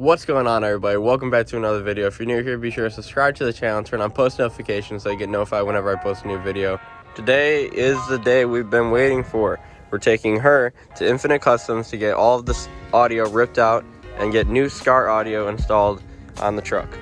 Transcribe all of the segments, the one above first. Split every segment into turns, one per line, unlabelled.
What's going on, everybody? Welcome back to another video. If you're new here, be sure to subscribe to the channel and turn on post notifications so you get notified whenever I post a new video. Today is the day we've been waiting for. We're taking her to Infinite Customs to get all of this audio ripped out and get new SCAR audio installed on the truck.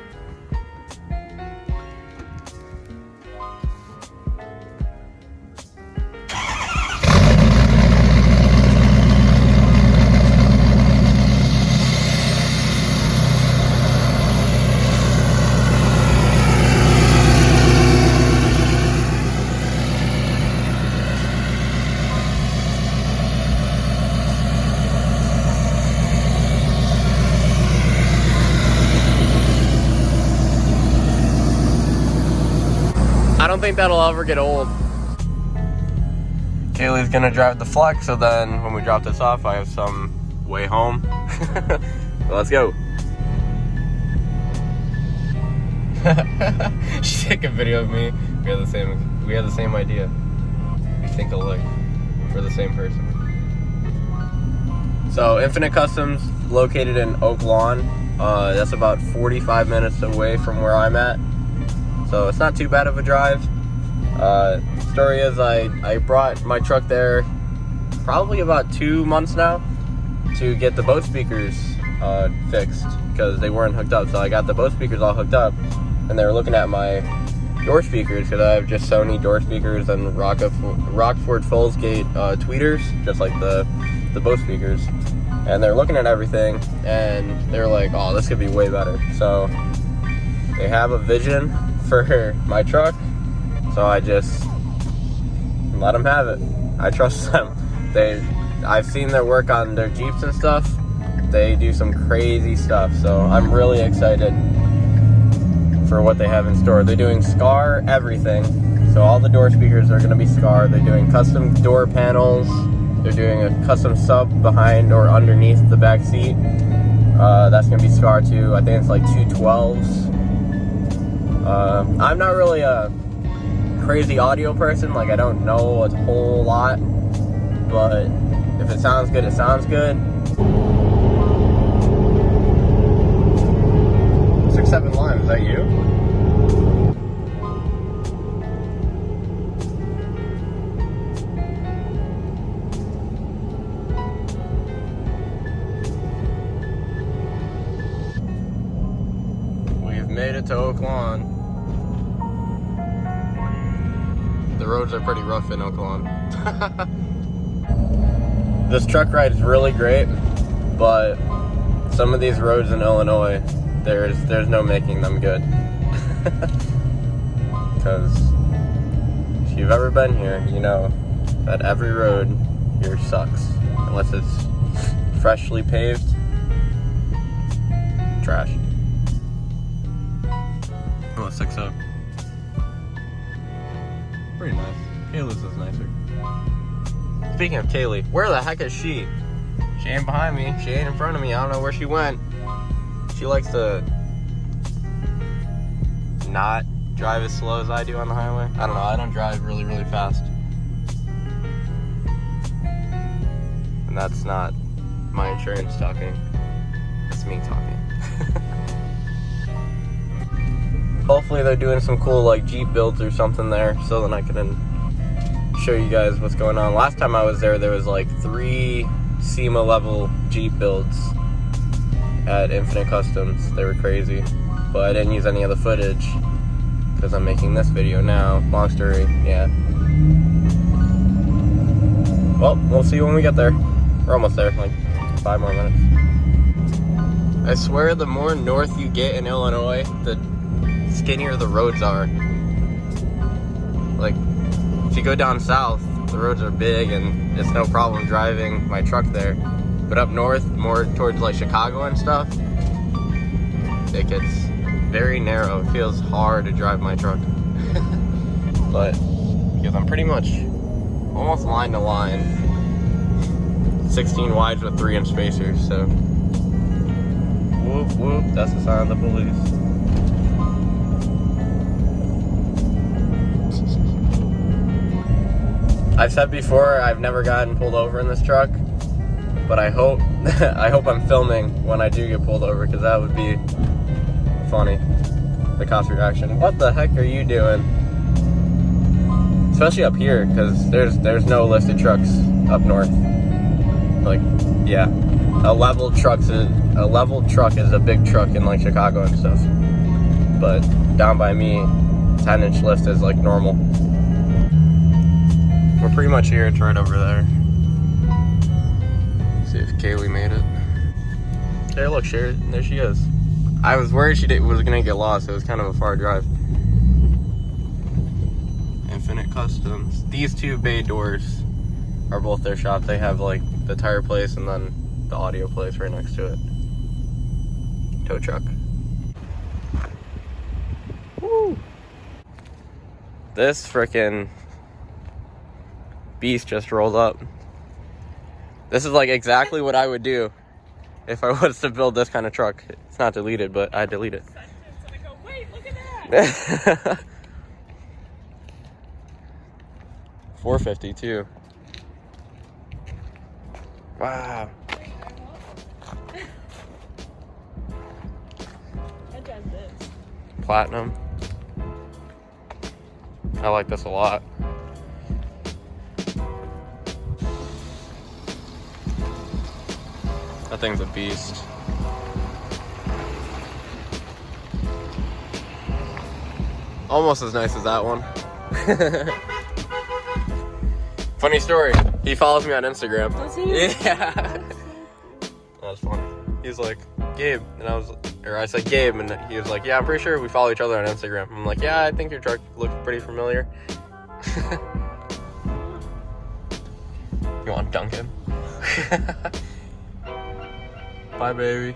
I don't think that'll ever get old. Kaylee's gonna drive the Flex, so then when we drop this off, I have some way home. So let's go. She took a video of me. We had the same idea. We think alike. We're the same person. So Infinite Customs, located in Oak Lawn. That's about 45 minutes away from where I'm at. So it's not too bad of a drive. Story is I brought my truck there probably about 2 months now to get the Bose speakers fixed because they weren't hooked up. So I got the Bose speakers all hooked up, and they were looking at my door speakers because I have just Sony door speakers and Rockford Foldsgate tweeters, just like the Bose speakers. And they're looking at everything, and they're like, "Oh, this could be way better." So they have a vision for my truck, so I just let them have it. I trust them. I've seen their work on their Jeeps and stuff. They do some crazy stuff, so I'm really excited for what they have in store. They're doing SCAR everything, so all the door speakers are going to be SCAR. They're doing custom door panels. They're doing a custom sub behind or underneath the back seat. That's going to be SCAR too. I think it's like 212s. I'm not really a crazy audio person. Like, I don't know a whole lot, but if it sounds good, it sounds good. 6-7 Lime, is that you? We've made it to Oak Lawn. The roads are pretty rough in Oak Lawn. This truck ride is really great, but some of these roads in Illinois, there's no making them good. Because if you've ever been here, you know that every road here sucks. Unless it's freshly paved. Trash. Oh, 6-0. Pretty nice. Kaylee's is nicer. Speaking of Kaylee, where the heck is she? She ain't behind me. She ain't in front of me. I don't know where she went. She likes to not drive as slow as I do on the highway. I don't know. I don't drive really, really fast. And that's not my insurance talking. That's me talking. Hopefully they're doing some cool like Jeep builds or something there, so then I can show you guys what's going on. Last time I was there was like 3 SEMA level Jeep builds at Infinite Customs. They were crazy, but I didn't use any of the footage because I'm making this video now. Long story, yeah. Well, we'll see when we get there. We're almost there, like 5 more minutes. I swear the more north you get in Illinois, the skinnier the roads are. Like, if you go down south, the roads are big and it's no problem driving my truck there. But up north, more towards like Chicago and stuff, it gets very narrow. It feels hard to drive my truck. But because I'm pretty much almost line to line, 16 wides with 3-inch spacers, so whoop whoop, that's the sign of the police. I've said before, I've never gotten pulled over in this truck. but I hope I hope I'm filming when I do get pulled over, because that would be funny. The cop's reaction. What the heck are you doing? Especially up here, because there's no lifted trucks up north. Like, yeah, a level truck is a big truck in like Chicago and stuff. But down by me, 10-inch lift is like normal. We're pretty much here. It's right over there. See if Kaylee made it. There, look, there she is. I was worried she was gonna get lost. It was kind of a far drive. Infinite Customs. These two bay doors are both their shop. They have like the tire place and then the audio place right next to it. Tow truck. Woo! This frickin' beast just rolled up. This is like exactly what I would do if I was to build this kind of truck. It's not deleted, but I delete it.
And I go, wait, look at that.
450 too. Wow.
I drive this.
Platinum. I like this a lot. That thing's a beast. Almost as nice as that one. Funny story. He follows me on Instagram.
Does he?
Yeah. That's funny. He's like, Gabe, and I said Gabe, and he was like, yeah, I'm pretty sure we follow each other on Instagram. I'm like, yeah, I think your truck looks pretty familiar. You want to dunk him? Bye, baby.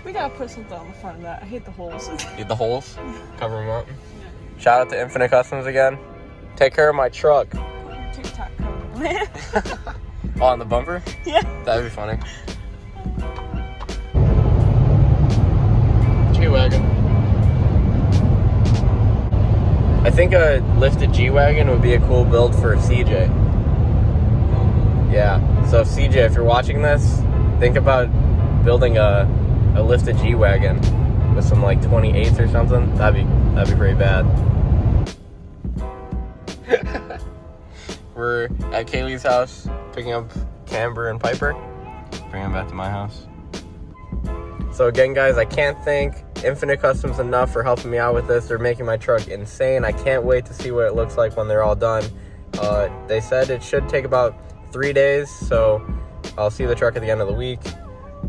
We gotta put something on the front of that. I hate the holes.
Need the holes? Cover them up. Yeah. Shout out to Infinite Customs again. Take care of my truck.
Put your TikTok cover on it.
Oh, on the bumper?
Yeah.
That'd be funny. G-Wagon. I think a lifted G-Wagon would be a cool build for CJ. Yeah. So CJ, if you're watching this, think about building a lifted G-Wagon with some like 28s or something. That'd be pretty bad. We're at Kaylee's house picking up Camber and Piper, bringing them back to my house. So again, guys, I can't thank Infinite Customs enough for helping me out with this. They're making my truck insane. I can't wait to see what it looks like when they're all done. They said it should take about 3 days, so I'll see the truck at the end of the week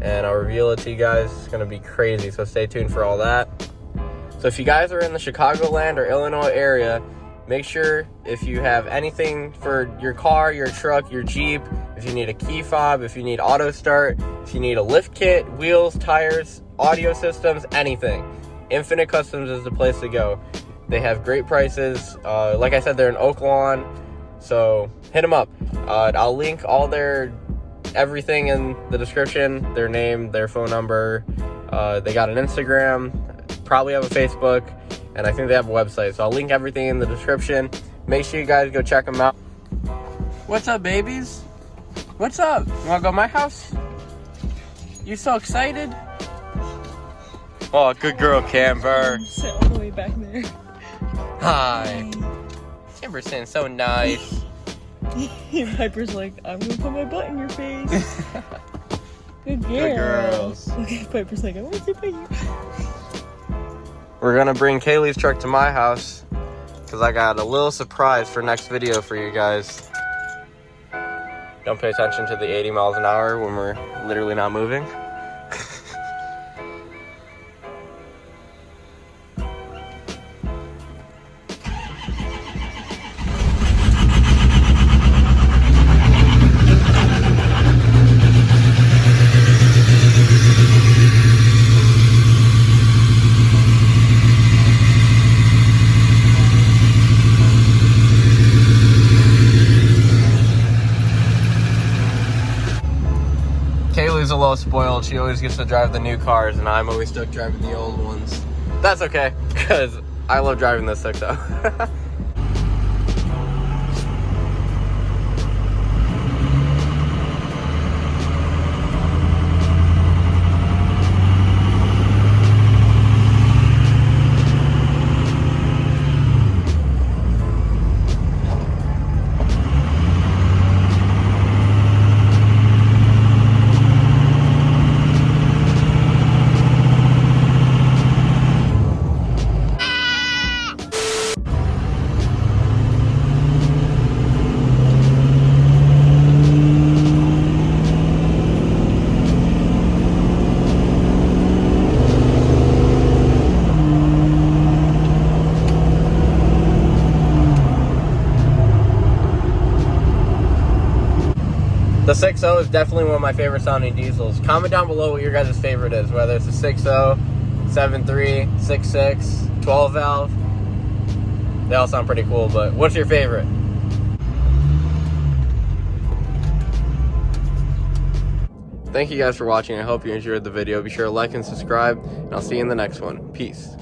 and I'll reveal it to you guys. It's gonna be crazy, so stay tuned for all that. So if you guys are in the Chicagoland or Illinois area, make sure if you have anything for your car, your truck, your Jeep, if you need a key fob, if you need auto start, if you need a lift kit, wheels, tires, audio systems, anything, Infinite Customs is the place to go. They have great prices. Like I said, they're in Oak Lawn, so hit them up. I'll link all their everything in the description, their name, their phone number. They got an Instagram, probably have a Facebook, and I think they have a website, so I'll link everything in the description. Make sure you guys go check them out. What's up, babies? What's up? You wanna go to my house? You so excited? Oh, good girl, Camber.
Sit all the way back there.
Hi. Camber's saying so nice.
Piper's like, I'm gonna put my butt in your face. Good girls.
Good girls.
Okay, Piper's like, I want to sit by you.
We're gonna bring Kaylee's truck to my house because I got a little surprise for next video for you guys. Don't pay attention to the 80 miles an hour when we're literally not moving. Kaylee's a little spoiled. She always gets to drive the new cars, and I'm always stuck driving the old ones. That's okay, because I love driving this thing though. The 6.0 is definitely one of my favorite sounding diesels. Comment down below what your guys' favorite is, whether it's a 6.0, 7.3, 6.6, 12 valve. They all sound pretty cool, but what's your favorite? Thank you guys for watching. I hope you enjoyed the video. Be sure to like and subscribe, and I'll see you in the next one. Peace.